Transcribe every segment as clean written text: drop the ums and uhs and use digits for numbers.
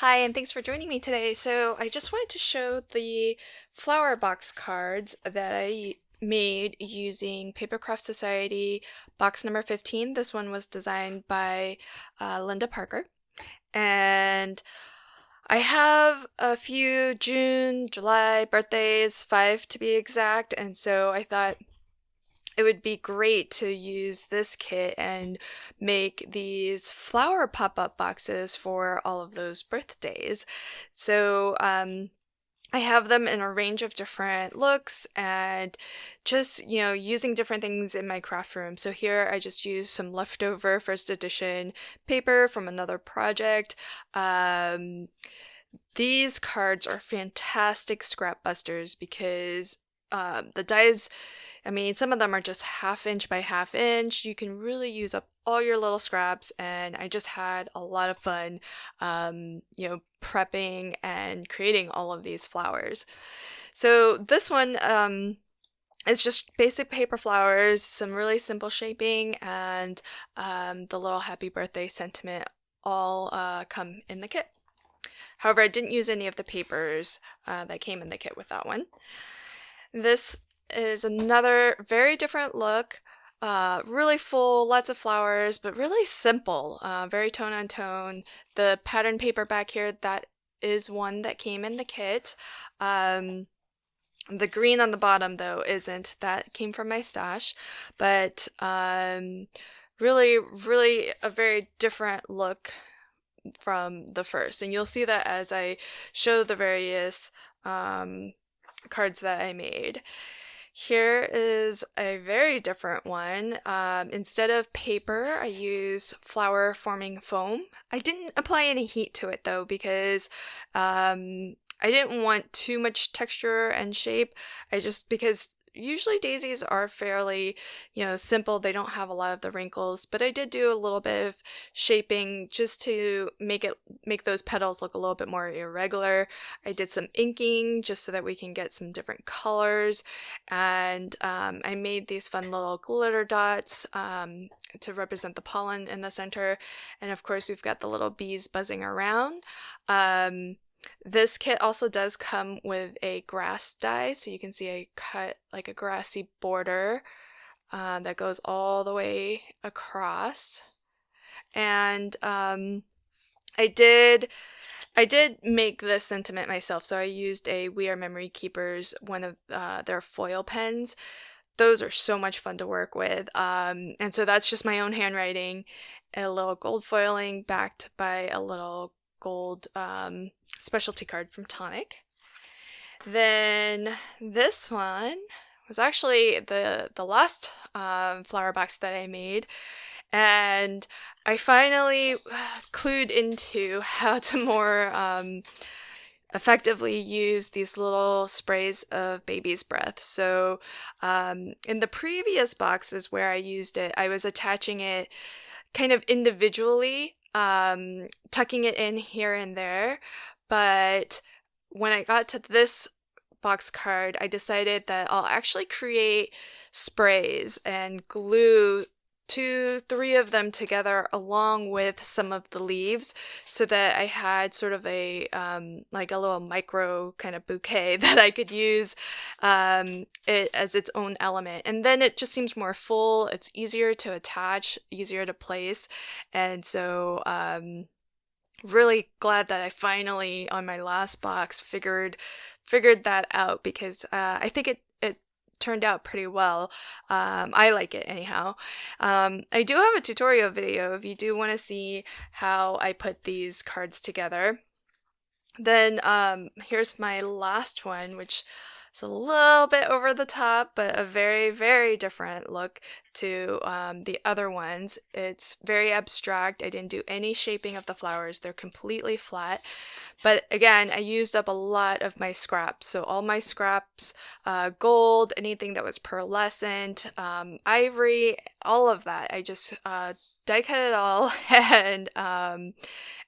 Hi, and thanks for joining me today. So, I just wanted to show the flower box cards that I made using Papercraft Society box number 15. This one was designed by Linda Parker. And I have a few June, July birthdays, five to be exact, and so I thought it would be great to use this kit and make these flower pop-up boxes for all of those birthdays. So I have them in a range of different looks and just, using different things in my craft room. So here I just used some leftover first edition paper from another project. These cards are fantastic scrap busters because the dies, some of them are just half inch by half inch. You can really use up all your little scraps, and I just had a lot of fun, prepping and creating all of these flowers. So this one is just basic paper flowers, some really simple shaping, and the little happy birthday sentiment all come in the kit. However, I didn't use any of the papers that came in the kit with that one. This is another very different look, really full, lots of flowers, but really simple, very tone on tone. The pattern paper back here, that is one that came in the kit. The green on the bottom, though, isn't. That came from my stash, but really, really a very different look from the first, and you'll see that as I show the various cards that I made. Here is a very different one. Instead of paper, I use flower forming foam. I didn't apply any heat to it though because I didn't want too much texture and shape. Because usually daisies are fairly, simple. They don't have a lot of the wrinkles, but I did do a little bit of shaping just to make those petals look a little bit more irregular. I did some inking just so that we can get some different colors, and I made these fun little glitter dots to represent the pollen in the center, and of course we've got the little bees buzzing around. This kit also does come with a grass die, so you can see I cut like a grassy border that goes all the way across. And I did make this sentiment myself, so I used a We Are Memory Keepers, one of their foil pens. Those are so much fun to work with, and so that's just my own handwriting, a little gold foiling backed by a little gold specialty card from Tonic. Then this one was actually the last flower box that I made, and I finally clued into how to more effectively use these little sprays of baby's breath. So in the previous boxes where I used it, I was attaching it kind of individually, tucking it in here and there. But when I got to this box card, I decided that I'll actually create sprays and glue 2-3 of them together along with some of the leaves, so that I had sort of a like a little micro kind of bouquet that I could use it as its own element, and then it just seems more full. It's easier to attach, easier to place, and so really glad that I finally on my last box figured that out, because I think it turned out pretty well. I like it anyhow. I do have a tutorial video if you do want to see how I put these cards together. Then here's my last one, which is a little bit over the top, but a very, very different look to the other ones. It's very abstract. I didn't do any shaping of the flowers. They're completely flat. But again, I used up a lot of my scraps. So all my scraps, gold, anything that was pearlescent, ivory, all of that. I just die cut it all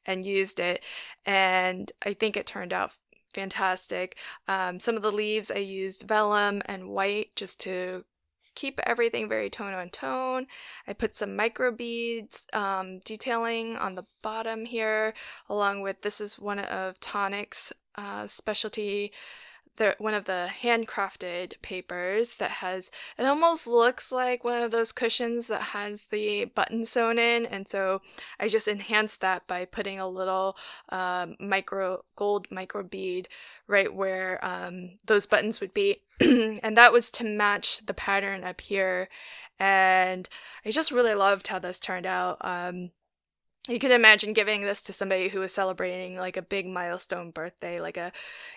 and used it. And I think it turned out fantastic. Some of the leaves I used vellum and white just to keep everything very tone on tone. I put some micro beads detailing on the bottom here, along with, this is one of Tonic's specialty, one of the handcrafted papers that has, it almost looks like one of those cushions that has the button sewn in, and so I just enhanced that by putting a little gold micro bead right where those buttons would be, and that was to match the pattern up here, and I just really loved how this turned out. You can imagine giving this to somebody who is celebrating like a big milestone birthday, like a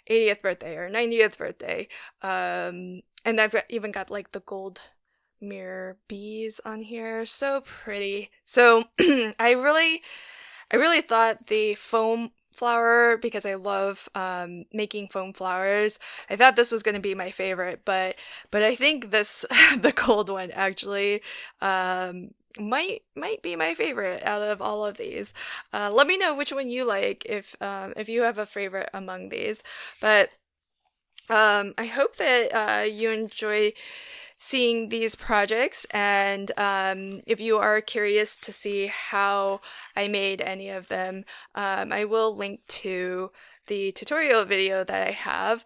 80th birthday or 90th birthday. And I've even got like the gold mirror bees on here. So pretty. So I really thought the foam flower, because I love making foam flowers, I thought this was going to be my favorite, but I think this the gold one actually might be my favorite out of all of these. Let me know which one you like, if you have a favorite among these. But I hope that you enjoy seeing these projects, and if you are curious to see how I made any of them, I will link to the tutorial video that I have.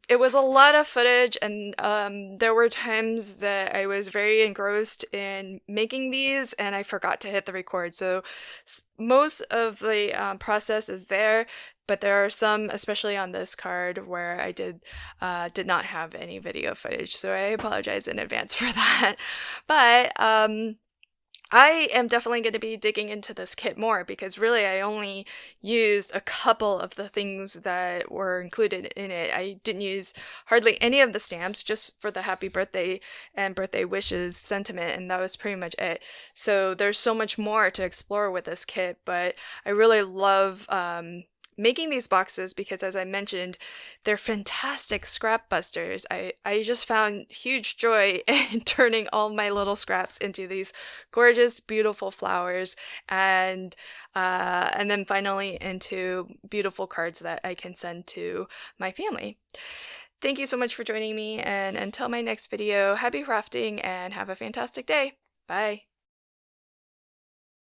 It was a lot of footage, and there were times that I was very engrossed in making these and I forgot to hit the record. So most of the process is there, but there are some, especially on this card, where I did not have any video footage. So I apologize in advance for that. But I am definitely going to be digging into this kit more, because really I only used a couple of the things that were included in it. I didn't use hardly any of the stamps, just for the happy birthday and birthday wishes sentiment, and that was pretty much it. So there's so much more to explore with this kit, but I really love making these boxes because, as I mentioned, they're fantastic scrap busters. I just found huge joy in turning all my little scraps into these gorgeous, beautiful flowers, and then finally into beautiful cards that I can send to my family. Thank you so much for joining me, and until my next video, happy crafting and have a fantastic day. Bye!